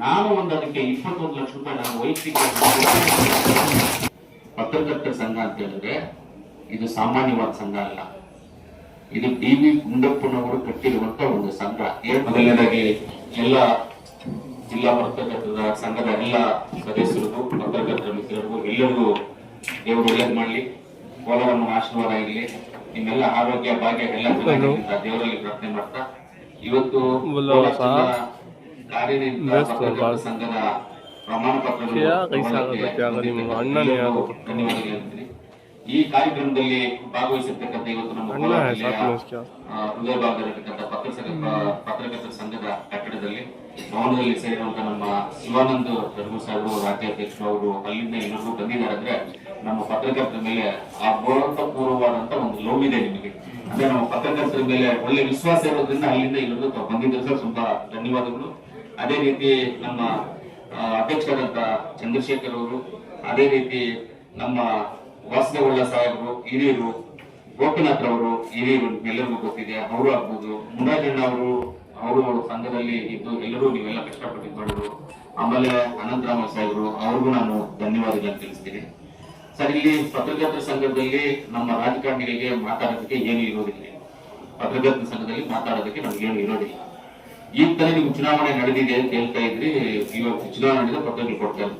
ನಾನು ಅದಕ್ಕೆ 21 ಲಕ್ಷ ರೂಪಾಯಿ ನಾನು ವೈಯಕ್ತಿಕ ಪತ್ರಕರ್ತರ ಸಂಘ ಅಂತ ಹೇಳಿದ್ರೆ ಇದು ಸಾಮಾನ್ಯವಾದ ಸಂಘ ಅಲ್ಲ. ಇದು ಡಿ.ವಿ. ಗುಂಡಪ್ಪನವರು ಕಟ್ಟಿರುವಂತ ಒಂದು ಸಂಘ. ಮೊದಲನೇದಾಗಿ ಎಲ್ಲ ಜಿಲ್ಲಾ ಪತ್ರಕರ್ತರ ಸಂಘದ ಎಲ್ಲ ಸದಸ್ಯರಿಗೂ, ಪತ್ರಕರ್ತರ ಮಿತ್ರರಿಗೂ ಎಲ್ಲರಿಗೂ ದೇವರು ಒಳ್ಳೇದು ಮಾಡಲಿ, ಕೋಲಾರಮ್ಮನ ಆಶೀರ್ವಾದ ಇರಲಿ, ನಿಮ್ಮೆಲ್ಲ ಆರೋಗ್ಯ ಭಾಗ್ಯ ಎಲ್ಲ ದೇವರಲ್ಲಿ ಪ್ರಾರ್ಥನೆ ಮಾಡ್ತಾ ಇವತ್ತು ಕಾರ್ಯನಿರತ ಪತ್ರಕರ್ತರ ಸಂಘದ ಪ್ರಮಾಣ ಪತ್ರ ಧನ್ಯವಾದಗಳು ಹೇಳ್ತೀನಿ. ಈ ಕಾರ್ಯಕ್ರಮದಲ್ಲಿ ಭಾಗವಹಿಸಿರ್ತಕ್ಕಂಥ ಇವತ್ತು ನಮ್ಮ ಹೃದಯ ಭಾಗದಲ್ಲಿರ್ತಕ್ಕಂಥ ಪತ್ರಕರ್ತರ ಸಂಘದ ಕಟ್ಟಡದಲ್ಲಿ ಭವನದಲ್ಲಿ ಸೇರಿರುವಂತಹ ನಮ್ಮ ಶಿವಾನಂದ್ ದರ್ಗು ಸಾಹೇಬರು, ರಾಜ್ಯಾಧ್ಯಕ್ಷರು, ಅವರು ಅಲ್ಲಿಂದ ಎಲ್ಲರಿಗೂ ಬಂದಿದ್ದಾರೆ. ಅಂದ್ರೆ ನಮ್ಮ ಪತ್ರಕರ್ತರ ಮೇಲೆ ಅಭೂತಪೂರ್ವವಾದಂತ ಒಂದು ಲವ್ ಇದೆ ನಿಮಗೆ. ಅಂದ್ರೆ ನಮ್ಮ ಪತ್ರಕರ್ತರ ಮೇಲೆ ಒಳ್ಳೆ ವಿಶ್ವಾಸ ಇರೋದ್ರಿಂದ ಅಲ್ಲಿಂದ ಎಲ್ಲರಿಗೂ ಬಂದಿದ್ದಾರೆ ಸರ್, ತುಂಬಾ ಧನ್ಯವಾದಗಳು. ಅದೇ ರೀತಿ ನಮ್ಮ ಅಧ್ಯಕ್ಷರಾದಂತ ಚಂದ್ರಶೇಖರ್ ಅವರು, ಅದೇ ರೀತಿ ನಮ್ಮ ವಾಸುದೇವಳ್ಳ ಸಾಹೇಬರು ಹಿರಿಯರು, ಗೋಪಿನಾಥ್ ಅವರು ಹಿರಿಯರು, ಎಲ್ಲರಿಗೂ ಗೊತ್ತಿದೆ, ಅವರು ಆಗ್ಬೋದು, ಮುರಾಜಣ್ಣ ಅವರು ಸಂಘದಲ್ಲಿ ಇದ್ದು ಎಲ್ಲರೂ ನೀವೆಲ್ಲ ಕಷ್ಟಪಟ್ಟಿದ್ದು ಮಾಡಿದ್ರು. ಆಮೇಲೆ ಅನಂತರಾಮ ಸಾಹೇಬರು, ಅವ್ರಿಗೂ ನಾನು ಧನ್ಯವಾದಗಳನ್ನು ತಿಳಿಸ್ತೀನಿ ಸರ್. ಇಲ್ಲಿ ಪತ್ರಕರ್ತರ ಸಂಘದಲ್ಲಿ ನಮ್ಮ ರಾಜಕಾರಣಿಗಳಿಗೆ ಮಾತಾಡೋದಕ್ಕೆ ಏನು ಇರೋದಿಲ್ಲ. ಪತ್ರಕರ್ತರ ಸಂಘದಲ್ಲಿ ಮಾತಾಡೋದಕ್ಕೆ ನಮ್ಗೇನು ಇರೋದಿಲ್ಲ. ಈಗ ತಾನೇ ನೀವು ಚುನಾವಣೆ ನಡೆದಿದೆ ಅಂತ ಹೇಳ್ತಾ ಇದ್ರಿ. ಇವತ್ತು ಚುನಾವಣೆ ನಡೆದ ಪತ್ರಗಳು ಕೊಡ್ತಾರೆ.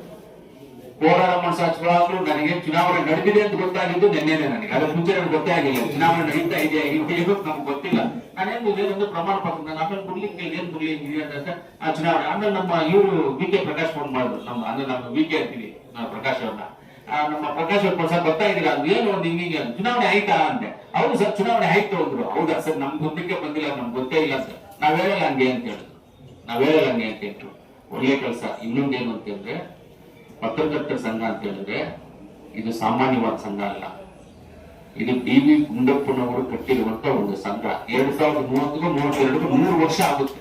ಕೋಲಾರಮ್ಮನ ಸಚಿವಾಗಲೂ ನನಗೆ ಚುನಾವಣೆ ನಡೆದಿದೆ ಅಂತ ಗೊತ್ತಾಗಿದ್ದು ನಿನ್ನೆನೆ. ನನಗೆ ಅದ್ರ ಮುಂಚೆ ನನಗೆ ಗೊತ್ತೇ ಆಗಿಲ್ಲ ಚುನಾವಣೆ ನಡೀತಾ ಇದೆ ನಮ್ಗೆ ಗೊತ್ತಿಲ್ಲ. ನಾನೇನು ಏನೊಂದು ಪ್ರಮಾಣ ಪತ್ರ ನಾನು ಆಮೇಲೆ ಬಿಡ್ಲಿಕ್ಕೆ ಏನ್ ಬಿಡ್ಲಿ ಅಂತ ಆ ಚುನಾವಣೆ ಆಮೇಲೆ ನಮ್ಮ ಇವರು ವಿ.ಕೆ. ಪ್ರಕಾಶ್ ಫೋನ್ ಮಾಡಿದ್ರು. ನಮ್ಮ ವಿ.ಕೆ. ಅಂತೀವಿ ಪ್ರಕಾಶ್ ಅವ್ರನ್ನ. ನಮ್ಮ ಪ್ರಕಾಶ್ ಅವ್ರ ಸರ್ ಗೊತ್ತಾಗಿಲ್ಲ ಅದು ಏನು ಒಂದು ಹಿಂಗೆ ಚುನಾವಣೆ ಆಯ್ತಾ ಅಂತೆ. ಹೌದು ಸರ್ ಚುನಾವಣೆ ಆಯ್ತು ಅಂದ್ರು. ಹೌದಾ ಸರ್ ನಮ್ಗೆ ಮುಂದಕ್ಕೆ ಬಂದಿಲ್ಲ, ನಮ್ಗೆ ಗೊತ್ತೇ ಇಲ್ಲ ಸರ್, ನಾವ್ ಹೇಳಲ್ಲ ಹಂಗೆ ಅಂತ ಹೇಳಿದ್ರು. ಒಳ್ಳೆ ಕೆಲಸ. ಇನ್ನೊಂದೇನು ಅಂತಂದ್ರೆ ಪತ್ರಕರ್ತರ ಸಂಘ ಅಂತ ಹೇಳಿದ್ರೆ ಇದು ಸಾಮಾನ್ಯವಾದ ಸಂಘ ಅಲ್ಲ. ಇದು ಡಿ.ವಿ. ಗುಂಡಪ್ಪನವರು ಕಟ್ಟಿರುವಂತ ಒಂದು ಸಂಘ. 2030-32 3 ವರ್ಷ ಆಗುತ್ತೆ.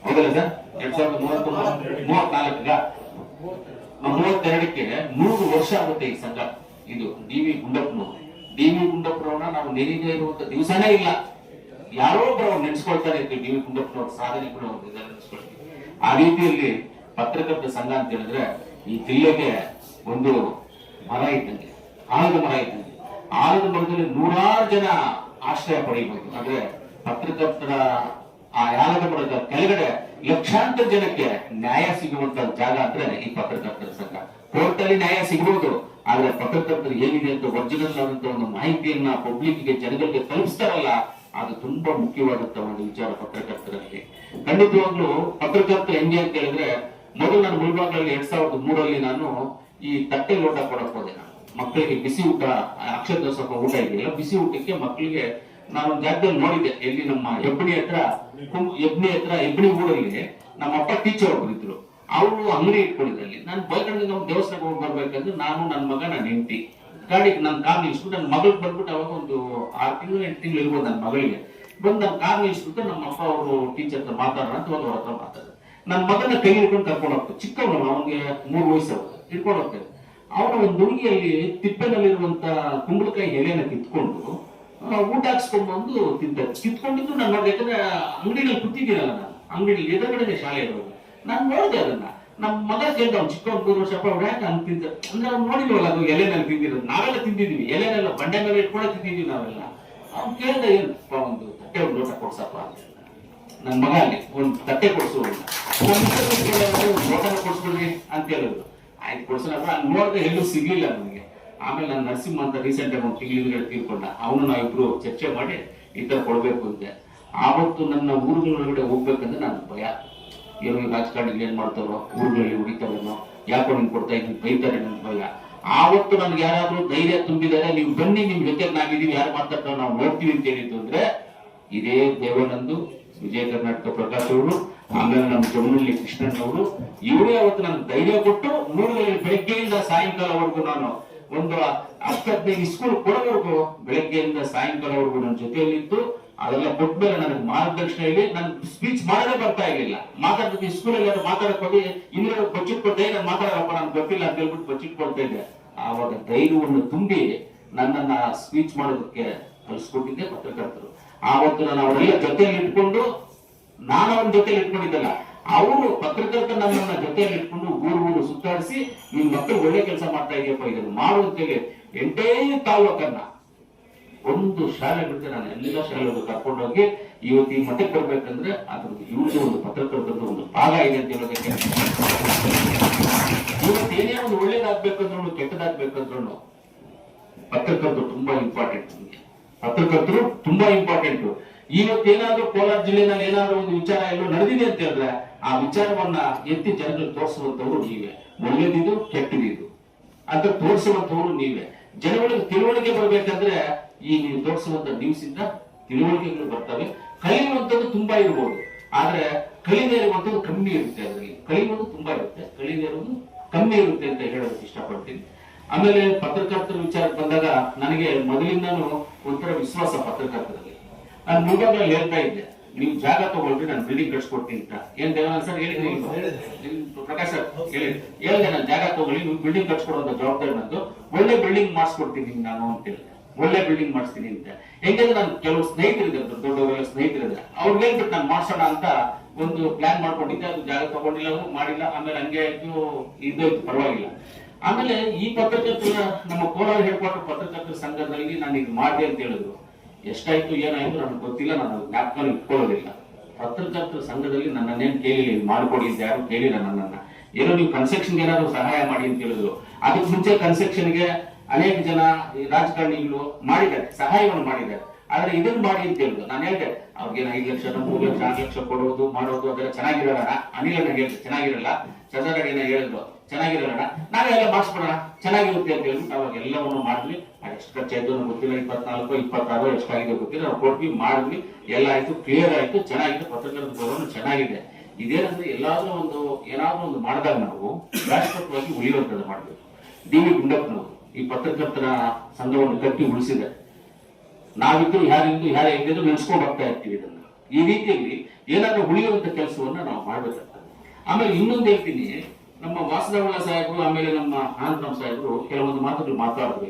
ಹೌದಲ್ಲ ಸರ್? 2034-32ಕ್ಕೆ 100 ವರ್ಷ ಆಗುತ್ತೆ ಈ ಸಂಘ. ಇದು ಡಿ.ವಿ. ಗುಂಡಪ್ಪನವ್ರನ್ನ ನಾವು ನೆನೆದೇ ಇರುವಂತ ದಿವಸನೇ ಇಲ್ಲ. ಯಾರೋ ಒಬ್ಬರು ನೆನೆಸ್ಕೊಳ್ತಾರೆ ಇರ್ತೀವಿ. ಡಿ.ವಿ. ಗುಂಡಪ್ಪನವ್ರ ಸಾಧನೆಗಳು ನೆನೆಸ್ಕೊಳ್ತೀವಿ. ಆ ರೀತಿಯಲ್ಲಿ ಪತ್ರಕರ್ತರ ಸಂಘ ಅಂತ ಹೇಳಿದ್ರೆ ಈ ಜಿಲ್ಲೆಗೆ ಒಂದು ಮರ ಇದ್ದಂಗೆ, ಆಲದ ಮರ ಇದ್ದಂಗೆ. ಆಲದ ಮರದಲ್ಲಿ 100 ಜನ ಆಶ್ರಯ ಪಡೆಯಬಹುದು. ಅಂದ್ರೆ ಪತ್ರಕರ್ತರ ಆ ಆಲದ ಮರದ ಕೆಳಗಡೆ ಲಕ್ಷಾಂತರ ಜನಕ್ಕೆ ನ್ಯಾಯ ಸಿಗುವಂತ ಜಾಗ ಅಂದ್ರೆ ಈ ಪತ್ರಕರ್ತರ ಸಂಘ. ಕೋರ್ಟ್ ಅಲ್ಲಿ ನ್ಯಾಯ ಸಿಗಬಹುದು, ಆದ್ರೆ ಪತ್ರಕರ್ತರು ಏನಿದೆ ಅಂತ ಒರಿಜಿನಲ್ ಆದಂತ ಒಂದು ಮಾಹಿತಿಯನ್ನ ಪಬ್ಲಿಕ್ಗೆ, ಜನಗಳಿಗೆ ತಲುಪಿಸ್ತಾರಲ್ಲ, ಅದು ತುಂಬಾ ಮುಖ್ಯವಾದಂತ ಒಂದು ವಿಚಾರ ಪತ್ರಕರ್ತರಲ್ಲಿ. ಖಂಡಿತವಾಗ್ಲೂ ಪತ್ರಕರ್ತರು ಹೆಂಗೆ ಅಂತ ಹೇಳಿದ್ರೆ, ಮೊದಲು ನಾನು ಮುಳಬಾಗ್ಲಲ್ಲಿ 2003 ನಾನು ಈ ತಟ್ಟೆ ಲೋಟ ಕೊಡಕ್ ಹೋದೆ. ನಾನು ಮಕ್ಕಳಿಗೆ ಬಿಸಿ ಊಟ, ಅಕ್ಷರ ದಾಸೋಹ ಊಟ ಇದೆಯಲ್ಲ, ಬಿಸಿ ಊಟಕ್ಕೆ ಮಕ್ಕಳಿಗೆ ನಾನು ಒಂದು ಜಾಗದಲ್ಲಿ ನೋಡಿದ್ದೆ. ಎಲ್ಲಿ ನಮ್ಮ ಹೆಬ್ಬಣಿ ಊರಲ್ಲಿ ನಮ್ಮ ಅಪ್ಪ ಟೀಚರ್ ಒಬ್ರು ಇದ್ರು. ಅವರು ಅಂಗಡಿ ಇಟ್ಕೊಂಡಿದ್ರಲ್ಲಿ. ನಾನು ಬೈಕಂಡ್ ನಾವು ದೇವಸ್ಥಾನಕ್ಕೆ ಹೋಗಿ ಬರ್ಬೇಕಂದ್ರೆ ನಾನು, ನನ್ನ ಮಗ, ನನ್ನ ಹೆಂಡತಿ ಗಾಡಿಗೆ ನನ್ನ ಕಾರ್ ನಿಲ್ಸ್ಬಿಟ್ಟು, ನನ್ನ ಮಗಳಿಗೆ ಬಂದ್ಬಿಟ್ಟು ಅವಾಗ ಒಂದು 6 ತಿಂಗಳು 8 ತಿಂಗಳು ಇರ್ಬೋದು. ನನ್ನ ಮಗಳಿಗೆ ಬಂದು ನನ್ನ ಕಾರ್ ನಿಲ್ಸ್ಬಿಟ್ಟು ನಮ್ಮ ಅಪ್ಪ ಅವರು ಟೀಚರ್ ಹತ್ರ ಮಾತಾಡೋಣ ಅಂತ ಅವ್ರ ಹತ್ರ ಮಾತಾಡಿದ್ರು. ನನ್ನ ಮಗನ ಕೈ ಹಿಡ್ಕೊಂಡು ಕರ್ಕೊಂಡು ಹೋಗ್ತಾರೆ. ಚಿಕ್ಕವನು, ಅವನಿಗೆ 3 ವಯಸ್ಸು, ಹಿಡ್ಕೊಂಡು ಹೋಗ್ತಾರೆ. ಅವನ ಒಂದು ಹುಡುಗಿಯಲ್ಲಿ ತಿಪ್ಪೆನಲ್ಲಿರುವಂತ ಕುಂಬಳಕಾಯಿ ಎಲೆನ ಕಿತ್ಕೊಂಡು ಊಟ ಹಾಕ್ಸ್ಕೊಂಡು ಬಂದು ತಿಂತಾರೆ. ಕಿತ್ಕೊಂಡಿದ್ದು ನಾನು ನೋಡಿ, ಯಾಕಂದ್ರೆ ಅಂಗಡಿನಲ್ಲಿ ಕೂತಿದ್ದೀನಲ್ಲ, ನಾನು ಅಂಗಡಿಯಲ್ಲಿ ಎದುರುಗಡೆ ಶಾಲೆ ಇರೋದು. ನಾನು ನೋಡಿದೆ ಅದನ್ನ. ನಮ್ಮ ಮಗ ಕೇಳ್ದ, ಅವ್ನು ಚಿಕ್ಕವನ್ 3 ವರ್ಷ, ಅವ್ರು ಯಾಕೆ ಹಂಗೆ ತಿಂತ ಅಂದ್ರೆ ಅವ್ನು ನೋಡಿಲ್ವಲ್ಲ ಅದು ಎಲೆನಲ್ಲಿ ತಿಂದಿರೋದು. ನಾವೆಲ್ಲ ತಿಂದಿದ್ವಿ, ಎಲೆನೆಲ್ಲ ಬಂಡೆ ಮೇಲೆ ಇಟ್ಕೊಂಡು ತಿಂದಿದ್ವಿ ನಾವೆಲ್ಲ. ಅವ್ನು ಕೇಳ್ದ, ಏನಪ್ಪ ಒಂದು ತಟ್ಟೆ ಒಂದು ಲೋಟ ಕೊಡ್ಸಪ್ಪ ಅಂತ. ನನ್ನ ಮಗ ಅಲ್ಲಿ ಒಂದು ತಟ್ಟೆ ಕೊಡ್ಸು, ಲೋಟನ ಕೊಡ್ಸ್ಬಿಡ್ರಿ ಅಂತ ಹೇಳಿದ್ರು. ಆಯ್ತು ಕೊಡ್ಸೋಣ. ನೋಡಿದ್ರೆ ಎಲ್ಲೂ ಸಿಗ್ಲಿಲ್ಲ ನನಗೆ. ಆಮೇಲೆ ನಾನು ನರಸಿಂಹ ಅಂತ ರೀಸೆಂಟ್ ಆಗಿ ಒಂದು ತಿಂಗಳ ತೀರ್ಕೊಂಡ. ಅವನು ನಾವಿಬ್ರು ಚರ್ಚೆ ಮಾಡಿ ಈ ತರ ಕೊಡ್ಬೇಕು ಅಂತೆ. ಆವತ್ತು ನನ್ನ ಊರುಗಳೊಳಗಡೆ ಹೋಗ್ಬೇಕಂದ್ರೆ ನಾನು ಭಯ. ಏನೋ ರಾಜಕಾರಣಿಗಳು ಏನ್ ಮಾಡ್ತಾರೋ, ಊರುಗಳಲ್ಲಿ ಹುಡಿತಾರೇನೋ, ಯಾಕೋ ನಿಮ್ಗೆ ಕೊಡ್ತಾ ಇದ್ದೀನಿ, ಬೈತಾರೆ, ನನ್ ಭಯ. ಆವತ್ತು ನನ್ಗೆ ಯಾರಾದ್ರೂ ಧೈರ್ಯ ತುಂಬಿದ್ದಾರೆ, ನೀವು ಬನ್ನಿ, ನಿಮ್ ಜೊತೆ ನಾವಿದೀವಿ, ಯಾರು ಮಾತಾಡ್ತಾರೋ ನಾವು ನೋಡ್ತೀವಿ ಅಂತ ಹೇಳಿದ್ದು ಅಂದ್ರೆ ಇದೇ ದೇವಾನಂದ್, ವಿಜಯ ಕರ್ನಾಟಕ ಪ್ರಕಾಶ್ ಅವರು, ಆಮೇಲೆ ನಮ್ಮ ಜಮುನಹಳ್ಳಿ ಕೃಷ್ಣಣ್ಣವರು. ಇವರೇ ಅವತ್ತು ನನಗೆ ಧೈರ್ಯ ಕೊಟ್ಟು ಊರುಗಳಲ್ಲಿ ಬೆಳಗ್ಗೆಯಿಂದ ಸಾಯಂಕಾಲವರೆಗೂ ನಾನು ಒಂದು 10-15 ಸ್ಕೂಲ್ ಕೊಡೋವರೆಗೂ ಬೆಳಗ್ಗೆಯಿಂದ ಸಾಯಂಕಾಲವರೆಗೂ ನನ್ನ ಜೊತೆಯಲ್ಲಿದ್ದು ಅದೆಲ್ಲ ಕೊಟ್ಮೇಲೆ ನನಗೆ ಮಾರ್ಗದರ್ಶನ ಇಲ್ಲಿ. ನನ್ ಸ್ಪೀಚ್ ಮಾಡದೇ ಬರ್ತಾ ಇರ್ಲಿಲ್ಲ. ಮಾತಾಡ್ತೀನಿ ಸ್ಕೂಲಲ್ಲಿ ಮಾತಾಡಕ್ ಹೋಗಿ ಇನ್ನೂ ಬಚ್ಚಿಟ್ಕೊಡ್ತಾ ನಾನು ಮಾತಾಡಪ್ಪ, ನನ್ಗೆ ಗೊತ್ತಿಲ್ಲ ಅಂತ ಹೇಳ್ಬಿಟ್ಟು ಬಚ್ಚಿಟ್ಕೊಳ್ತಾ ಇದ್ದೆ. ಆವಾಗ ಧೈರ್ಯವನ್ನು ತುಂಬಿ ನನ್ನನ್ನ ಸ್ಪೀಚ್ ಮಾಡೋದಕ್ಕೆ ಕಲಿಸ್ಕೊಟ್ಟಿದ್ದೆ ಪತ್ರಕರ್ತರು. ಆವತ್ತು ನಾನು ಅವರೆಲ್ಲ ಜೊತೆಯಲ್ಲಿ ಇಟ್ಕೊಂಡು, ನಾನು ಅವ್ರ ಜೊತೆಲಿ ಇಟ್ಕೊಂಡಿದ್ದಲ್ಲ, ಅವರು ಪತ್ರಕರ್ತನ ನಮ್ಮನ್ನ ಜೊತೆಯಲ್ಲಿ ಇಟ್ಕೊಂಡು ಊರು ಸುತ್ತಾಡಿಸಿ ನಿಮ್ ಮಕ್ಕಳು ಒಳ್ಳೆ ಕೆಲಸ ಮಾಡ್ತಾ ಇದೆಯಪ್ಪ, ಇದನ್ನು ಮಾಡುವಂತೆಗೆ ಎಂಟೇ ತಾಲೂಕನ್ನ ಒಂದು ಶಾಲೆ ಬಿಟ್ಟರೆ ನಾನು ಎಲ್ಲ ಶಾಲೆಗಳು ಕರ್ಕೊಂಡೋಗಿ ಇವತ್ತು ಈ ಮಟ್ಟಕ್ಕೆ ಬರ್ಬೇಕಂದ್ರೆ ಅದ್ರದ್ದು ಇವ್ರದ್ದು ಒಂದು ಪತ್ರಕರ್ತರದ್ದು ಒಂದು ಭಾಗ ಇದೆ ಅಂತ ಹೇಳೋದಕ್ಕೆ. ಇವತ್ತೇನೇ ಒಂದು ಒಳ್ಳೇದಾಗ್ಬೇಕಂದ್ರೂ ಕೆಟ್ಟದಾಗ್ಬೇಕಂದ್ರೂ ಪತ್ರಕರ್ತರು ತುಂಬಾ ಇಂಪಾರ್ಟೆಂಟ್. ಪತ್ರಕರ್ತರು ತುಂಬಾ ಇಂಪಾರ್ಟೆಂಟ್. ಇವತ್ತೇನಾದ್ರೂ ಕೋಲಾರ ಜಿಲ್ಲೆನಲ್ಲಿ ಏನಾದ್ರೂ ಒಂದು ವಿಚಾರ ಎಲ್ಲೋ ನಡೆದಿದೆ ಅಂತ ಹೇಳಿದ್ರೆ ಆ ವಿಚಾರವನ್ನ ಎತ್ತಿ ಜನರಿಗೆ ತೋರಿಸುವಂತವ್ರು ನೀವೇ. ಒಳ್ಳೇದಿದು ಕೆಟ್ಟದಿದು ಅಂತ ತೋರಿಸುವಂತವ್ರು ನೀವೇ. ಜನಗಳಿಗೆ ತಿಳುವಳಿಕೆ ಬರ್ಬೇಕಂದ್ರೆ ಈ ನೀವು ತೋರಿಸುವಂತ ನ್ಯೂಸ್ ಇಂದ ತಿಳುವಳಿಕೆಗಳು ಬರ್ತವೆ. ಕಲಿಯುವಂತದ್ದು ತುಂಬಾ ಇರ್ಬೋದು, ಆದ್ರೆ ಕಲಿದೇ ಇರುವಂತದ್ದು ಕಮ್ಮಿ ಇರುತ್ತೆ. ಅದರಲ್ಲಿ ಕಲಿಯುವುದು ತುಂಬಾ ಇರುತ್ತೆ, ಕಲಿದೇ ಇರುವುದು ಕಮ್ಮಿ ಇರುತ್ತೆ ಅಂತ ಹೇಳೋದಕ್ಕೆ ಇಷ್ಟಪಡ್ತೀನಿ. ಆಮೇಲೆ ಪತ್ರಕರ್ತರ ವಿಚಾರಕ್ಕೆ ಬಂದಾಗ ನನಗೆ ಮೊದಲಿಂದಾನು ಒಂಥರ ವಿಶ್ವಾಸ ಪತ್ರಕರ್ತರಲ್ಲಿ. ನಾನು ಮುಂದಾಗಲೇ ಹೇಳ್ತಾ ಇದ್ದೆ, ನೀವು ಜಾಗ ತಗೊಳ್ರಿ, ನಾನು ಬಿಲ್ಡಿಂಗ್ ಕಟ್ಸ್ಕೊಡ್ತೀನಿ ಅಂತ. ಏನ್ ದೇವನ ಸರ್ ಹೇಳಿದ್ರಿ, ಪ್ರಕಾಶ್ ಸರ್ ಹೇಳಿದೆ, ನಾನು ಜಾಗ ತಗೊಳ್ಳಿ, ನೀವು ಬಿಲ್ಡಿಂಗ್ ಕಟ್ಸ್ಕೊಡುವಂತ ಜವಾಬ್ದಾರಿ ನಂದು, ಒಳ್ಳೆ ಬಿಲ್ಡಿಂಗ್ ಮಾಡಿಸ್ಕೊಡ್ತೀನಿ ನಾನು ಅಂತ ಹೇಳಿದೆ. ಒಳ್ಳೆ ಬಿಲ್ಡಿಂಗ್ ಮಾಡಿಸ್ತೀನಿ ಅಂತ. ಹೆಂಗಂದ್ರೆ ನಾನು ಕೆಲವು ಸ್ನೇಹಿತರಿದ್ದಾರೆ, ದೊಡ್ಡವರೆಲ್ಲ ಸ್ನೇಹಿತರಿದ್ದಾರೆ, ಅವ್ರಿಗೆ ಹೇಳ್ಬಿಟ್ಟು ನಾನು ಮಾಡ್ಸೋಣ ಅಂತ ಒಂದು ಪ್ಲಾನ್ ಮಾಡ್ಕೊಂಡಿದ್ದೆ. ಅದು ಜಾಗ ತಗೊಂಡಿಲ್ಲ, ಮಾಡಿಲ್ಲ. ಆಮೇಲೆ ಹಂಗೆ ಇದ್ದೋಯ್ತು, ಪರವಾಗಿಲ್ಲ. ಆಮೇಲೆ ಈ ಪತ್ರಕರ್ತರ ನಮ್ಮ ಕೋಲಾರ ಹೆಡ್ಕ್ವಾರ್ಟರ್ ಪತ್ರಕರ್ತರ ಸಂಘದಲ್ಲಿ ನಾನು ಇದು ಮಾಡಿದೆ ಅಂತ ಹೇಳಿದ್ರು. ಎಷ್ಟಾಯ್ತು ಏನಾಯ್ತು ನನಗೆ ಗೊತ್ತಿಲ್ಲ, ನಾನು ಜ್ಞಾಪಕ ಇಟ್ಕೊಳ್ಳೋದಿಲ್ಲ. ಪತ್ರಕರ್ತರ ಸಂಘದಲ್ಲಿ ನನ್ನನ್ನೇನು ಕೇಳಿಲ್ಲ, ಇದು ಮಾಡ್ಕೊಡಿ ಅಂತ ಯಾರು ಕೇಳಿಲ್ಲ ನನ್ನನ್ನ. ಏನೋ ನೀವು ಕನ್ಸ್ಟ್ರಕ್ಷನ್ಗೆ ಏನಾದ್ರು ಸಹಾಯ ಮಾಡಿ ಅಂತ ಹೇಳಿದ್ರು. ಅದಕ್ಕೆ ಮುಂಚೆ ಕನ್ಸ್ಟ್ರಕ್ಷನ್ಗೆ ಅನೇಕ ಜನ ರಾಜಕಾರಣಿಗಳು ಮಾಡಿದ್ದಾರೆ, ಸಹಾಯವನ್ನು ಮಾಡಿದ್ದಾರೆ. ಆದ್ರೆ ಇದನ್ನು ಮಾಡಿ ಅಂತ ಹೇಳಿದ್ರು. ನಾನು ಹೇಳಿದೆ ಅವ್ರಿಗೆ 5 ಲಕ್ಷ 3 ಲಕ್ಷ 4 ಲಕ್ಷ ಕೊಡೋದು ಮಾಡೋದು ಅದೆಲ್ಲ ಚೆನ್ನಾಗಿರೋಣ. ಅನಿಲನ ಹೇಳಿದ್ರು ಚೆನ್ನಾಗಿರಲ್ಲ, ಚಂದ್ರನ ಹೇಳಿದ್ರು ಚೆನ್ನಾಗಿರೋಣ, ನಾವೆಲ್ಲ ಮಾಡಿಸ್ಬಿಡೋಣ ಚೆನ್ನಾಗಿರುತ್ತೆ ಅಂತ ಹೇಳ್ಬಿಟ್ಟು ಅವಾಗ ಎಲ್ಲವನ್ನು ಮಾಡಿದ್ವಿ. ಎಷ್ಟು ಖರ್ಚಾಯ್ತು ನಮ್ಗೆ ಗೊತ್ತಿಲ್ಲ, 24 26 ಎಷ್ಟಾಗಿದೆ ಗೊತ್ತಿಲ್ಲ, ನಾವು ಕೊಟ್ವಿ, ಮಾಡಿದ್ವಿ, ಎಲ್ಲ ಆಯ್ತು, ಕ್ಲಿಯರ್ ಆಯ್ತು, ಚೆನ್ನಾಗಿದೆ. ಪತ್ರಕರ್ತರ ಗೌರವ ಚೆನ್ನಾಗಿದೆ. ಇದೇನಂದ್ರೆ ಎಲ್ಲಾದ್ರೂ ಏನಾದ್ರೂ ಒಂದು ಮಾಡಿದಾಗ ನಾವು ಶಾಶ್ವತವಾಗಿ ಉಳಿಯುವಂತದ್ದು ಮಾಡ್ಬೇಕು. ಡಿ ವಿ ಗುಂಡಪ್ಪನವರು ಈ ಪತ್ರಕರ್ತರ ಸಂಘವನ್ನು ಕಟ್ಟಿ ಉಳಿಸಿದೆ. ನಾವಿದ್ರು ಯಾರಿದ್ದು ಯಾರು ಹೆಂಗಿದ್ರು ನೆನೆಸ್ಕೊಂಡು ಹೋಗ್ತಾ ಇರ್ತೀವಿ. ಇದನ್ನ ಈ ರೀತಿಯಲ್ಲಿ ಏನಾದ್ರೂ ಉಳಿಯುವಂತ ಕೆಲಸವನ್ನ ನಾವು ಮಾಡ್ಬೇಕಾಗ್ತದೆ. ಆಮೇಲೆ ಇನ್ನೊಂದು ಹೇಳ್ತೀನಿ, ನಮ್ಮ ವಾಸುದೇವಣ್ಣ ಸಾಹೇಬರು ಆಮೇಲೆ ನಮ್ಮ ಆನಂದರಾಮ್ ಸಾಹೇಬರು ಕೆಲವೊಂದು ಮಾತುಗಳು ಮಾತಾಡಿದ್ರು.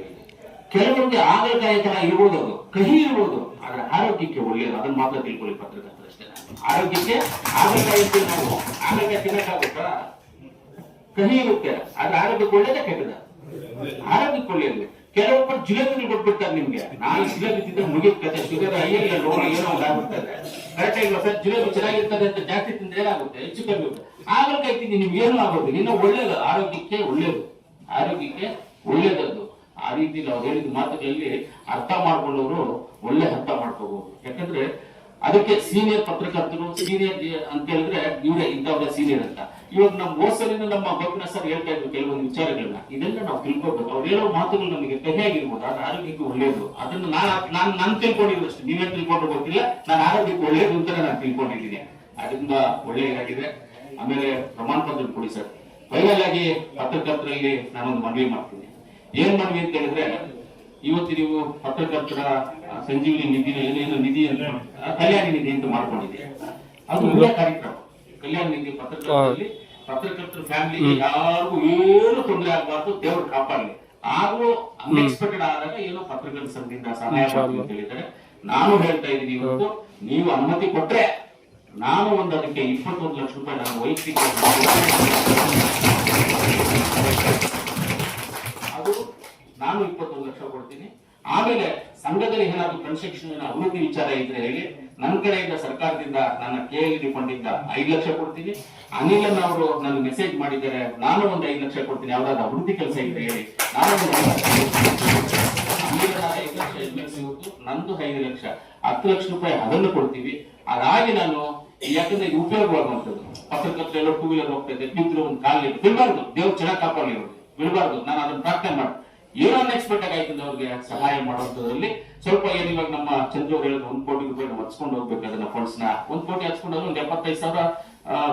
ಕೆಲವೊಂದು ಆಗಲಕಾಯ ತರ ಇರ್ಬೋದು, ಅದು ಕಹಿ ಇರ್ಬೋದು, ಆದ್ರೆ ಆರೋಗ್ಯಕ್ಕೆ ಒಳ್ಳೆಯದು. ಅದನ್ನ ಮಾತ್ರ ತಿಳ್ಕೊಳ್ಳಿ ಪತ್ರಕರ್ತರು ಅಷ್ಟೇ. ಆರೋಗ್ಯಕ್ಕೆ ಆಗಲಕಾಯ ನಾವು ಆಗಲಕಾಯ ತಿನ್ನಕ್ಕಾಗುತ್ತಾ? ಕಹಿ ಇರುತ್ತೆ, ಆದ್ರೆ ಆರೋಗ್ಯಕ್ಕೆ ಒಳ್ಳೇದೇ ಕೆಟ್ಟದ? ಆರೋಗ್ಯಕ್ಕೆ ಒಳ್ಳೆಯದು. ಕೆಲವೊಬ್ಬರು ಜಿಲೇಬಿಗಳು ಕೊಟ್ಬಿಡ್ತಾರೆ ನಿಮ್ಗೆ. ನಾನು ಜಿಲೇಬಿ ತಿಂದ್ರೆ ಮುಗಿದ ಕತೆ, ಶುಗರ್ ಐಯಲ್ಲಿ ರೋಗ ಏನೋ ಆಗ್ಬಿಡ್ತಾರೆ. ಕರೆಕ್ಟ್ ಆಗಿ ಸರ್ ಜಿಲೇಬಿ ಚೆನ್ನಾಗಿರ್ತದೆ ಅಂತ ಜಾಸ್ತಿ ತಿಂದ್ರೆ ಏನಾಗುತ್ತೆ, ಹೆಚ್ಚು ಕಮ್ಮಿ ಆಗುತ್ತೆ. ಆಗಲಕಾಯಿ ತಿಂದು ನಿಮ್ಗೆ ಏನೂ ಆಗೋದು, ಇನ್ನು ಒಳ್ಳೇದು, ಆರೋಗ್ಯಕ್ಕೆ ಒಳ್ಳೇದು, ಆರೋಗ್ಯಕ್ಕೆ ಒಳ್ಳೇದದ್ದು. ಆ ರೀತಿ ನಾವು ಹೇಳಿದ ಮಾತುಗಳಲ್ಲಿ ಅರ್ಥ ಮಾಡ್ಕೊಂಡವರು ಒಳ್ಳೆ ಅರ್ಥ ಮಾಡ್ಕೋಬಹುದು. ಯಾಕಂದ್ರೆ ಅದಕ್ಕೆ ಸೀನಿಯರ್ ಪತ್ರಕರ್ತರು ಸೀನಿಯರ್ ಅಂತ ಹೇಳಿದ್ರೆ ಇವರೇ ಇಂಥವ್ರೆ ಸೀನಿಯರ್ ಅಂತ. ಇವಾಗ ನಮ್ಮ ಓಸಲಿನ ನಮ್ಮ ಗೋಪಿನಾಥ್ ಸರ್ ಹೇಳ್ತಾ ಇದ್ರು ಕೆಲವೊಂದು ವಿಚಾರಗಳನ್ನ, ಇದೆಲ್ಲ ನಾವು ತಿಳ್ಕೊಬೇಕು. ಅವ್ರು ಹೇಳೋ ಮಾತುಗಳು ನಮಗೆ ಕಹಿಯಾಗಿರ್ಬೋದು, ಆದ್ರೆ ಆರೋಗ್ಯಕ್ಕೆ ಒಳ್ಳೇದು. ಅದನ್ನ ನಾನು ತಿಳ್ಕೊಂಡಿದ್ರು ಅಷ್ಟೇ, ನೀವೇ ತಿಳ್ಕೊಂಡು ಗೊತ್ತಿಲ್ಲ. ನಾನು ಆರೋಗ್ಯಕ್ಕೆ ಒಳ್ಳೇದು ಅಂತ ನಾನು ತಿಳ್ಕೊಂಡಿದ್ದೀನಿ. ಅದರಿಂದ ಒಳ್ಳೆಯದಾಗಿದೆ. ಆಮೇಲೆ ಪ್ರಮಾಣ ಪತ್ರ ಕೊಡಿ ಸರ್. ಫೈನಲ್ ಆಗಿ ಪತ್ರಕರ್ತರಲ್ಲಿ ನಾನೊಂದು ಮನವಿ ಮಾಡ್ತೀನಿ. ಏನ್ ಮನವಿ ಅಂತ ಹೇಳಿದ್ರೆ, ಇವತ್ತು ನೀವು ಪತ್ರಕರ್ತರ ಸಂಜೀವಿನಿ ನಿಧಿ ಏನೇನು ನಿಧಿ ಅಂತ ಕಲ್ಯಾಣ ನಿಧಿ ಅಂತ ಮಾಡ್ಕೊಂಡಿದೆ. ಅದು ಒಳ್ಳೆ ಕಾರ್ಯಕ್ರಮ. ಕಲ್ಯಾಣ ನಿಧಿ ಪತ್ರಕರ್ತರ ಫ್ಯಾಮಿಲಿಗೆ ಯಾರಿಗೂ ಏನು ತೊಂದರೆ ಆಗಬಾರ್ದು, ದೇವರು ಕಾಪಾಡಲಿ. ಹಾಗೂ ಅನ್ಎಕ್ಸ್ಪೆಕ್ಟೆಡ್ ಆದಾಗ ಏನೋ ಪತ್ರಕರ್ತರ ಸಂಘದಿಂದ ಸಹಾಯ ಮಾಡಿ ಅಂತ ಹೇಳಿದ್ದಾರೆ. ನಾನು ಹೇಳ್ತಾ ಇದ್ದೀನಿ, ಇವತ್ತು ನೀವು ಅನುಮತಿ ಕೊಟ್ರೆ ನಾನು ಅದಕ್ಕೆ 21 ಲಕ್ಷ ರೂಪಾಯಿ ನಾನು ವೈಯಕ್ತಿಕ ಅದು ನಾನು 21 ಲಕ್ಷ ಕೊಡ್ತೀನಿ. ಆಮೇಲೆ ಸಂಘದಲ್ಲಿ ಏನಾದ್ರು ಕನ್ಸ್ಟ್ರಕ್ಷನ್ ಅಭಿವೃದ್ಧಿ ವಿಚಾರ ಇದ್ರೆ ಹೇಳಿ, ನನ್ನ ಕಡೆಯಿಂದ ಸರ್ಕಾರದಿಂದ ನನ್ನ KLD ಫಂಡಿಂದ 5 ಲಕ್ಷ ಕೊಡ್ತೀನಿ. ಅನಿಲನ್ ಅವರು ನನಗೆ ಮೆಸೇಜ್ ಮಾಡಿದ್ದಾರೆ, ನಾನು ಒಂದು 5 ಲಕ್ಷ ಕೊಡ್ತೀನಿ. ಯಾವ್ದಾದ್ರು ಅಭಿವೃದ್ಧಿ ಕೆಲಸ ಇದ್ರೆ ಹೇಳಿ, ನಾನು ನಂದು 5 ಲಕ್ಷ 10 ಲಕ್ಷ ರೂಪಾಯಿ ಅದನ್ನು ಕೊಡ್ತೀವಿ. ಅದಾಗಿ ನಾನು ಯಾಕಂದ್ರೆ ಇದು ಉಪಯೋಗವಾಗುವಂಥದ್ದು. ಪತ್ರಕರ್ತರೆಲ್ಲ 2 ವೀಲರ್ ಹೋಗ್ತಾ ಇದೆ, ಬಿದ್ರು ಒಂದು ಕಾಲ ಬಿಡಬಾರ್ದು, ದೇವ್ರು ಚೆನ್ನಾಗಿ ಕಾಪಾಡಲಿ, ಅವ್ರಿಗೆ ಬಿಡಬಾರ್ದು. ನಾನು ಅದನ್ನ ಪ್ರಾರ್ಥನೆ ಮಾಡಿ ಏನೋ ಅನ್ಎಕ್ಸ್ಪೆಕ್ಟೆಡ್ ಆಯ್ತು ಅವ್ರಿಗೆ ಸಹಾಯ ಮಾಡುವಂತದ್ರಲ್ಲಿ ಸ್ವಲ್ಪ ಏನು. ಇವಾಗ ನಮ್ಮ ಚಂದ್ರ ಹೇಳಿದ 1 ಕೋಟಿ ರೂಪಾಯಿ ನಾವು ಹಚ್ಕೊಂಡು ಹೋಗ್ಬೇಕು. ಅದನ್ನ ಫಂಡ್ಸ್ ನ 1 ಕೋಟಿ ಹಚ್ಕೊಂಡು ಒಂದು 75,000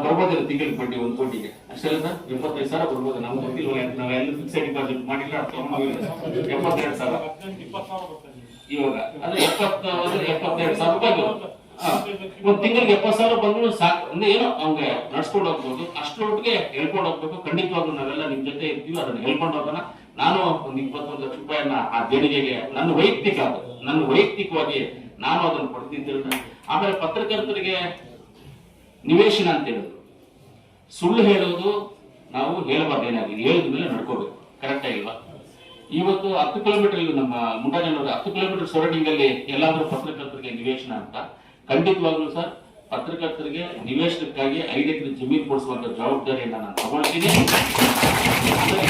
ಬರ್ಬೋದಿಲ್ಲ ತಿಂಗಳಿಗೆ ಬಡ್ಡಿ 1 ಕೋಟಿಗೆ ಅಷ್ಟೆಲ್ಲ ಸರ್. 75,000 ಬರ್ಬೋದು, ನಮ್ಗೆ ಗೊತ್ತಿಲ್ವಲ್ಲ, ನಾವೆಲ್ಲ ಫಿಕ್ಸೆಡ್ ಡಿಪಾಸಿಟ್ ಮಾಡಿಲ್ಲ. 72,000 ಇವಾಗ ಅಂದ್ರೆ 72,000 ರೂಪಾಯಿ ಒಂದ್ ತಿಂಗಳಿಗೆ 70,000 ಬಂದ್ರು ಸಾಕು. ಅಂದ್ರೆ ಏನೋ ಅವ್ಗೆ ನಡ್ಸ್ಕೊಂಡು ಹೋಗ್ಬೋದು. ಅಷ್ಟರೊಟ್ಟಿಗೆ ಹೇಳ್ಕೊಂಡು ಹೋಗ್ಬೇಕು. ಖಂಡಿತವಾಗ್ಲೂ ನಾವೆಲ್ಲ ನಿಮ್ ಜೊತೆ ಇರ್ತೀವಿ, ಅದನ್ನ ಹೇಳ್ಕೊಂಡು ಹೋಗೋಣ. ನಾನು ಒಂದು 21 ಲಕ್ಷ ರೂಪಾಯಿಯನ್ನ ಆ ದೇಣಿಗೆಗೆ ನನ್ನ ವೈಯಕ್ತಿಕವಾಗಿ ನಾನು ಅದನ್ನು ಕೊಡ್ತೀನಿ. ಆಮೇಲೆ ಪತ್ರಕರ್ತರಿಗೆ ನಿವೇಶನ ಅಂತ ಹೇಳಿದ್ರು. ಸುಳ್ಳು ಹೇಳೋದು ನಾವು ಹೇಳಬಾರ್ದು, ಏನಾಗಲಿ ಹೇಳಿದ ಮೇಲೆ ನಡ್ಕೋಬೇಕು. ಕರೆಕ್ಟ್ ಆಗಿಲ್ವಾ? ಇವತ್ತು 10 ಕಿಲೋಮೀಟರ್ ಇಲ್ಲಿ ನಮ್ಮ ಮುಂಡಾಜನವರು 10 ಕಿಲೋಮೀಟರ್ ಸರೌಂಡಿಂಗ್ ಅಲ್ಲಿ ಎಲ್ಲಾದ್ರೂ ಪತ್ರಕರ್ತರಿಗೆ ನಿವೇಶನ ಅಂತ, ಖಂಡಿತವಾಗ್ಲೂ ಸರ್ ಪತ್ರಕರ್ತರಿಗೆ ನಿವೇಶನಕ್ಕಾಗಿ 5 ಎಕರೆ ಜಮೀನು ಕೊಡಿಸುವಂತ ಜವಾಬ್ದಾರಿಯನ್ನ ನಾನು ತಗೊಳ್ತೀನಿ.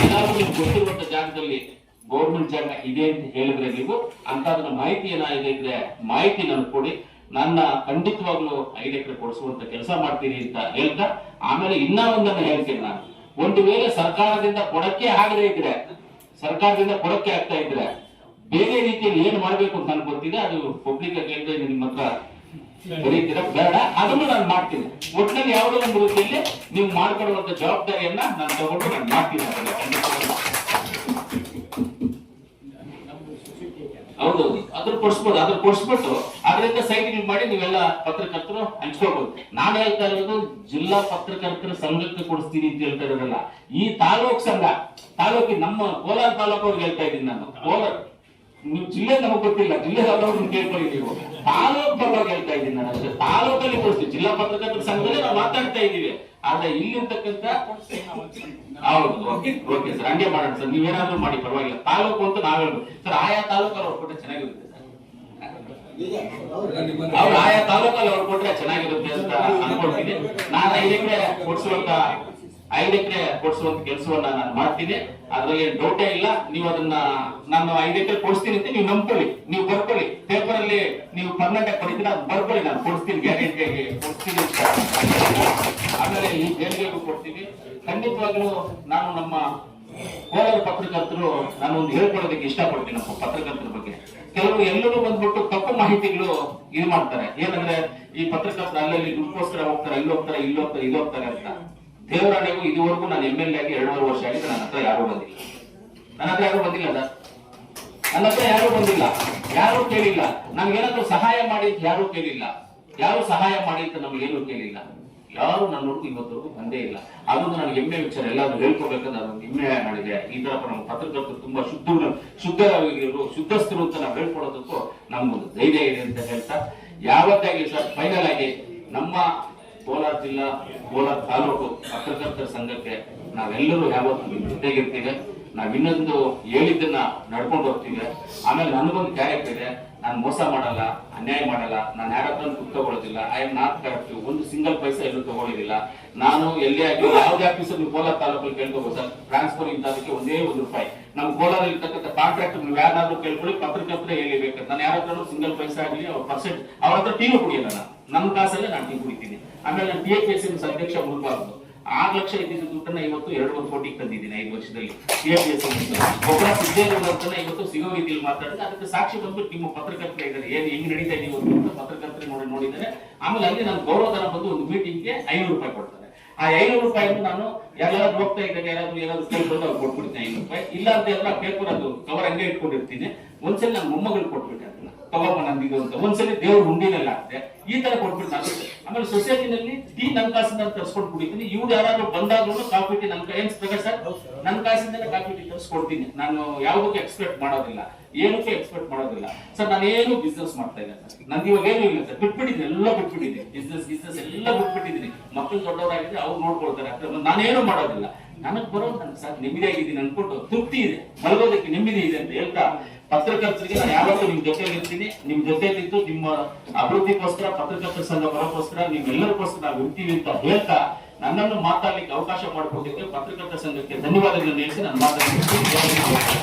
ಏನಾದ್ರೂ ನಿಮ್ಗೆ ಗೊತ್ತಿರುವಂತ ಜಾಗದಲ್ಲಿ ಗೌರ್ಮೆಂಟ್ ಜಾಗ ಇದೆ ಅಂತ ಹೇಳಿದ್ರೆ ನೀವು ಅಂತದನ್ನ ಮಾಹಿತಿ ಏನಾಗಿದೆ ಇದ್ರೆ ಮಾಹಿತಿ ನನಗೆ ಕೊಡಿ, ನನ್ನ ಖಂಡಿತವಾಗ್ಲೂ 5 ಎಕರೆ ಕೊಡಿಸುವಂತ ಕೆಲಸ ಮಾಡ್ತೀನಿ ಅಂತ ಹೇಳ್ತಾ, ಆಮೇಲೆ ಇನ್ನ ಒಂದನ್ನ ಹೇಳ್ತೀನಿ ನಾನು, ಒಂದು ವೇಳೆ ಸರ್ಕಾರದಿಂದ ಕೊಡಕ್ಕೆ ಆಗದೇ ಇದ್ರೆ, ಸರ್ಕಾರದಿಂದ ಕೊಡಕ್ಕೆ ಆಗ್ತಾ ಇದ್ರೆ ಬೇರೆ ರೀತಿಯಲ್ಲಿ ಏನ್ ಮಾಡ್ಬೇಕು ಅಂತ ನನ್ಗೆ ಗೊತ್ತಿದೆ. ಅದು ಪಬ್ಲಿಕ್ ಆಗಿ ಹೇಳ್ತಾ ಇದ್ದೀನಿ, ನಿಮ್ಮ ಹತ್ರ ಬರೀತೀರ ಬೇಡ, ಅದನ್ನು ನಾನು ಮಾಡ್ತೀನಿ. ಒಟ್ಟಿನಲ್ಲಿ ಯಾವುದೋ ಒಂದು ರೀತಿಯಲ್ಲಿ ನೀವು ಮಾಡ್ಕೊಡುವಂತ ಜವಾಬ್ದಾರಿಯನ್ನ ನಾನು ತಗೊಂಡು ನಾನು ಮಾಡ್ತೀನಿ. ಹೌದೌದು, ಅದ್ರ ಕೊಡಿಸ್ಬಿಟ್ಟು ಅದರಿಂದ ಸೈಟಿಂಗ್ ಮಾಡಿ ನೀವೆಲ್ಲ ಪತ್ರಕರ್ತರು ಹಂಚ್ಕೋಬಹುದು. ನಾನು ಹೇಳ್ತಾ ಇರೋದು ಜಿಲ್ಲಾ ಪತ್ರಕರ್ತರ ಸಂಘಕ್ಕೆ ಕೊಡಿಸ್ತೀನಿ ಅಂತ ಹೇಳ್ತಾ ಇರೋದಲ್ಲ, ಈ ತಾಲೂಕ್ ಸಂಘ, ತಾಲೂಕಿನ ನಮ್ಮ ಕೋಲಾರ ತಾಲೂಕು ಅವ್ರಿಗೆ ಹೇಳ್ತಾ ಇದ್ದೀನಿ ನಾನು. ಕೋಲಾರ ನೀವು ಜಿಲ್ಲೆ ನಮಗ್ ಗೊತ್ತಿಲ್ಲ, ಜಿಲ್ಲೆ ಕೇಳ್ಕೊಳ್ಳಿ ನೀವು. ತಾಲೂಕ್ ಪರವಾಗಿ ಹೇಳ್ತಾ ಇದ್ದೀನಿ ನಾನು ಅಷ್ಟೇ. ತಾಲೂಕಲ್ಲಿ ಕೊಡಿಸ್ತೀವಿ, ಜಿಲ್ಲಾ ಪತ್ರಕರ್ತರ ಸಂಘದಲ್ಲಿ ನಾವು ಮಾತಾಡ್ತಾ ಇದ್ದೀವಿ. ಆದ್ರೆ ಇಲ್ಲಿರ್ತಕ್ಕಂಥ ಹೌದು, ಓಕೆ ಸರ್, ಹಂಗೆ ಮಾಡೋಣ ಸರ್, ನೀವೇನಾದ್ರೂ ಮಾಡಿ ಪರವಾಗಿಲ್ಲ. ತಾಲೂಕು ಅಂತ ನಾವ್ ಹೇಳ್ಬೋದು ಸರ್, ಆಯಾ ತಾಲೂಕಲ್ಲಿ ಅವ್ರು ಕೊಟ್ಟರೆ ಚೆನ್ನಾಗಿರುತ್ತೆ ಸರ್. ಅವ್ರು ಆಯಾ ತಾಲೂಕಲ್ಲಿ ಅವ್ರು ಕೊಟ್ರೆ ಚೆನ್ನಾಗಿರುತ್ತೆ ಅಂತ ಅನ್ಕೊಳ್ತೀನಿ. ನಾನು 5 ಎಕರೆ ಕೊಡಿಸುವಂತ 5 ಎಕರೆ ಕೊಡಿಸುವಂತ ಕೆಲಸವನ್ನ ನಾನು ಮಾಡ್ತೀನಿ, ಅದ್ರಲ್ಲಿ ಡೌಟೇ ಇಲ್ಲ. ನೀವು ಅದನ್ನ ನಾನು 5 ಎಕರೆ ಕೊಡಿಸ್ತೀನಿ ಅಂತ ನೀವು ನಂಬ್ಕೊಳ್ಳಿ, ನೀವು ಬರ್ಕೊಳ್ಳಿ, ಪೇಪರ್ ಅಲ್ಲಿ ನೀವು ಪರ್ಮನೆಂಟ್ ಆಗಿ ಕೊಡ್ತೀರಾ, ಬರ್ಕೊಳ್ಳಿ, ನಾನು ಕೊಡಿಸ್ತೀನಿ, ಗ್ಯಾರಂಟಿಯಾಗಿ ಕೊಡ್ತೀನಿ. ಆಮೇಲೆ ಈ ಬೇಡಿಕೆಗೂ ಕೊಡ್ತೀವಿ. ಖಂಡಿತವಾಗ್ಲೂ ನಾನು ನಮ್ಮ ಕೋಲಾರ ಪತ್ರಕರ್ತರು ನಾನು ಒಂದು ಹೇಳ್ಕೊಳ್ಳೋದಕ್ಕೆ ಇಷ್ಟಪಡ್ತೀನಿ. ನಮ್ಮ ಪತ್ರಕರ್ತರ ಬಗ್ಗೆ ಕೆಲವರು ಎಲ್ಲರೂ ಬಂದ್ಬಿಟ್ಟು ತಪ್ಪು ಮಾಹಿತಿಗಳು ಇದು ಮಾಡ್ತಾರೆ. ಏನಂದ್ರೆ ಈ ಪತ್ರಕರ್ತರು ಅಲ್ಲಲ್ಲಿ ದುಡ್ಕೋಸ್ಕರ ಹೋಗ್ತಾರೆ, ಇಲ್ಲಿ ಹೋಗ್ತಾರೆ, ಇಲ್ಲಿ ಹೋಗ್ತಾರೆ, ಇಲ್ಲಿ ಹೋಗ್ತಾರೆ ಅಂತ. ದೇವರಾಣೆಗೂ ಇದುವರೆಗೂ ನಾನು MLA ಆಗಿ 2.5 ವರ್ಷ ಆಗಿದೆ, ನನ್ನ ಹತ್ರ ಯಾರು ಬಂದಿಲ್ಲ. ನನ್ನ ಹತ್ರ ಯಾರು ಬಂದಿಲ್ಲ ಸರ್, ನನ್ನ ಹತ್ರ ಯಾರು ಬಂದಿಲ್ಲ, ಯಾರು ಕೇಳಿಲ್ಲ. ನಮ್ಗೇನಾದ್ರೂ ಸಹಾಯ ಮಾಡಿ ಯಾರು ಕೇಳಿಲ್ಲ, ಯಾರು ಸಹಾಯ ಮಾಡಿ ಅಂತ ನಮ್ಗೇನು ಕೇಳಿಲ್ಲ. ಯಾರು ನನ್ನವರೆಗೂ ಇವತ್ತವರೆಗೂ ಬಂದೇ ಇಲ್ಲ. ಅದೊಂದು ನನಗೆ ಹೆಮ್ಮೆ ವಿಚಾರ, ಎಲ್ಲಾದ್ರೂ ಹೇಳ್ಕೊಬೇಕಂದ್ರೆ ಅದೊಂದು ಹೆಮ್ಮೆ ಮಾಡಿದೆ. ಈ ತರ ನಮ್ಮ ಪತ್ರಕರ್ತರು ತುಂಬಾ ಶುದ್ಧಸ್ಥರು ಅಂತ ನಾವು ಹೇಳ್ಕೊಡೋದಕ್ಕೂ ನಮ್ಗೊಂದು ಧೈರ್ಯ ಇದೆ ಅಂತ ಹೇಳ್ತಾ, ಯಾವತ್ತಾಗಿ ಸರ್ ಫೈನಲ್ ಆಗಿ ನಮ್ಮ ಕೋಲಾರ ಜಿಲ್ಲಾ ಕೋಲಾರ ತಾಲೂಕು ಪತ್ರಕರ್ತರ ಸಂಘಕ್ಕೆ ನಾವೆಲ್ಲರೂ ಯಾವತ್ತೂ ನಿಮ್ ಜೊತೆಗಿರ್ತೀವಿ. ನಾವ್ ಇನ್ನೊಂದು ಹೇಳಿದ್ದನ್ನ ನಡ್ಕೊಂಡು ಹೋಗ್ತೀವಿ. ಆಮೇಲೆ ನನಗೊಂದು ಕ್ಯಾರೆಕ್ಟರ್ ಇದೆ, ನಾನು ಮೋಸ ಮಾಡಲ್ಲ, ಅನ್ಯಾಯ ಮಾಡಲ್ಲ, ನಾನು ಯಾರ ಹತ್ರ ತಗೊಳ್ಳೋದಿಲ್ಲ. ಐ ಆಮ್ ನಾಟ್ ಕರೆಕ್ಟ್, ಒಂದು ಸಿಂಗಲ್ ಪೈಸಾ ಎಲ್ಲೂ ತಗೊಳ್ಳೋದಿಲ್ಲ. ನಾನು ಎಲ್ಲೇ ಆಗಿ ಯಾವ್ದೇ ಆಫೀಸರ್ ನೀವು ಕೋಲಾರ ತಾಲೂಕಲ್ಲಿ ಕೇಳ್ಕೋಬಹುದು ಸರ್, ಟ್ರಾನ್ಸ್ಫರ್ ಇಂತದಕ್ಕೆ ಒಂದೇ ₹1. ನಮ್ಮ ಕೋಲಾರ ಇರ್ತಕ್ಕಂಥ ಕಾಂಟ್ರಾಕ್ಟ್ ನೀವು ಯಾರಾದ್ರೂ ಕೇಳ್ಕೊಳ್ಳಿ, ಪತ್ರಕರ್ತರೆ ಹೇಳಿಬೇಕು. ನಾನು ಯಾರ ಹತ್ರ ಸಿಂಗಲ್ ಪೈಸಾ ಆಗಲಿ ಅವ್ರ ಪರ್ಸೆಂಟ್ ಅವ್ರ ಹತ್ರ ಟೀನು ಕುಡಿಯಲ್ಲ, ನಾನು ನನ್ನ ಕಾಸಲ್ಲೇ ನಾನು ಟೀ ಕುಡಿತೀನಿ. ಆಮೇಲೆ ನಾನು TAPSMC ಅಧ್ಯಕ್ಷ ಮುಗಿಬಾರ್ದು. 6 ಲಕ್ಷ ಇದ್ದಿದ್ದು ದುಡ್ಡನ್ನ ಇವತ್ತು 2.5 ಕೋಟಿಗೆ ತಂದಿದ್ದೀನಿ 5 ವರ್ಷದಲ್ಲಿ. TAPSMC ಒಬ್ಬರ ಸಿದ್ದೇಗೌಡರನ್ನ ಇವತ್ತು ಸಿಗೋ ರೀತಿಯಲ್ಲಿ ಮಾತಾಡಿದ್ರೆ ಅದಕ್ಕೆ ಸಾಕ್ಷಿ ಬಂದ್ಬಿಟ್ಟು ನಿಮ್ಮ ಪತ್ರಕರ್ತರು ಇದ್ದಾರೆ, ಏನ್ ಹೆಂಗ್ ನಡೀತಾ ಇದೆ ಇವತ್ತು ಪತ್ರಕರ್ತರು ನೋಡಿದ್ದಾರೆ. ಆಮೇಲೆ ಅಲ್ಲಿ ನಾನು ಗೌರವಧನ ಬಂದು ಒಂದು ಮೀಟಿಂಗ್ಗೆ ₹500 ಕೊಡ್ತಾರೆ. ಆ ₹500 ನಾನು ಯಾರಾದ್ರೂ ಹೋಗ್ತಾ ಇದ್ದಾಗ ಏನಾದ್ರು ಕೇಳ್ಕೊಂಡು ಅವ್ರು ಕೊಟ್ಬಿಡ್ತೀನಿ ₹500. ಇಲ್ಲ ಅಂತ ಎಲ್ಲ ಪೇಪರ್ ಅದು ಕವರ್ ಹಂಗೆ ಇಟ್ಕೊಂಡಿರ್ತೀನಿ. ಒಂದ್ಸಲ ನನ್ನ ಮೊಮ್ಮಗಳು ಕೊಟ್ಬಿಟ್ಟೆ ಅದನ್ನ, ತಗೋಪ್ಪ ನಂದಿದು ಅಂತ. ಒಂದ್ಸಲಿ ದೇವ್ರ ಹುಂಡಿನೆಲ್ಲ ಆಗ್ತದೆ, ಈ ತರ ಕೊಟ್ಬಿಟ್ಟು ನಾನು. ಆಮೇಲೆ ಸೊಸೈಟಿನಲ್ಲಿ ಟೀ ನನ್ನ ಕಾಸಿಂದ ತರಿಸ್ಕೊಂಡು ಕುಡಿತೀನಿ. ಇವ್ರು ಯಾರಾದ್ರೂ ಬಂದಾದ್ರೂ ಕಾಫಿ ಟೀ ನನ್ನ ಏನ್ ಸರ್ ನನ್ನ ಕಾಸಿಂದಲೇ ಕಾಫಿ ಟೀ ತರಿಸ್ಕೊಡ್ತೀನಿ. ನಾನು ಯಾವುದಕ್ಕೆ ಎಕ್ಸ್ಪೆಕ್ಟ್ ಮಾಡೋದಿಲ್ಲ, ಏನಕ್ಕೆ ಎಕ್ಸ್ಪೆಕ್ಟ್ ಮಾಡೋದಿಲ್ಲ ಸರ್. ನಾನೇನು ಬಿಸ್ನೆಸ್ ಮಾಡ್ತಾ ಇಲ್ಲ ಸರ್, ನಂದು ಇವಾಗ ಏನು ಇಲ್ಲ ಸರ್, ಬಿಟ್ಬಿಟ್ಟಿದ್ದೀನಿ, ಎಲ್ಲ ಬಿಟ್ಬಿಟ್ಟಿದ್ದೀನಿ. ಬಿಸ್ನೆಸ್ ಎಲ್ಲ ಬಿಟ್ಬಿಟ್ಟಿದ್ದೀನಿ. ಮಕ್ಕಳು ದೊಡ್ಡವರಾಗಿದ್ರೆ ಅವ್ರು ನೋಡ್ಕೊಳ್ತಾರೆ, ನಾನೇನು ಮಾಡೋದಿಲ್ಲ. ನನಗ್ ಬರೋ ನನ್ಗೆ ಸರ್ ನೆಮ್ಮದಿಯಾಗಿದ್ದೀನಿ ಅನ್ಕೊಂಡು ತೃಪ್ತಿ ಇದೆ, ಮಲಗೋದಕ್ಕೆ ನೆಮ್ಮದಿ ಇದೆ ಅಂತ ಹೇಳ್ತಾ, ಪತ್ರಕರ್ತರಿಗೆ ನಾನು ಯಾವತ್ತೂ ನಿಮ್ ಜೊತೆಲಿ ಇರ್ತೀನಿ. ನಿಮ್ ಜೊತೆಲಿದ್ದು ನಿಮ್ಮ ಅಭಿವೃದ್ಧಿಗೋಸ್ಕರ, ಪತ್ರಕರ್ತರ ಸಂಘ ಬರೋಕ್ಕೋಸ್ಕರ, ನಿಮ್ಮೆಲ್ಲರಿಗೋಸ್ಕರ ನಾವು ಇರ್ತೀವಿ ಅಂತ ಹೇಳ್ತಾ, ನನ್ನನ್ನು ಮಾತಾಡ್ಲಿಕ್ಕೆ ಅವಕಾಶ ಮಾಡಿಕೊಟ್ಟಿದ್ದೆ ಪತ್ರಕರ್ತರ ಸಂಘಕ್ಕೆ ಧನ್ಯವಾದಗಳನ್ನು ಹೇಳಿಸಿ ನಾನು ಮಾತಾಡ್ತೀನಿ.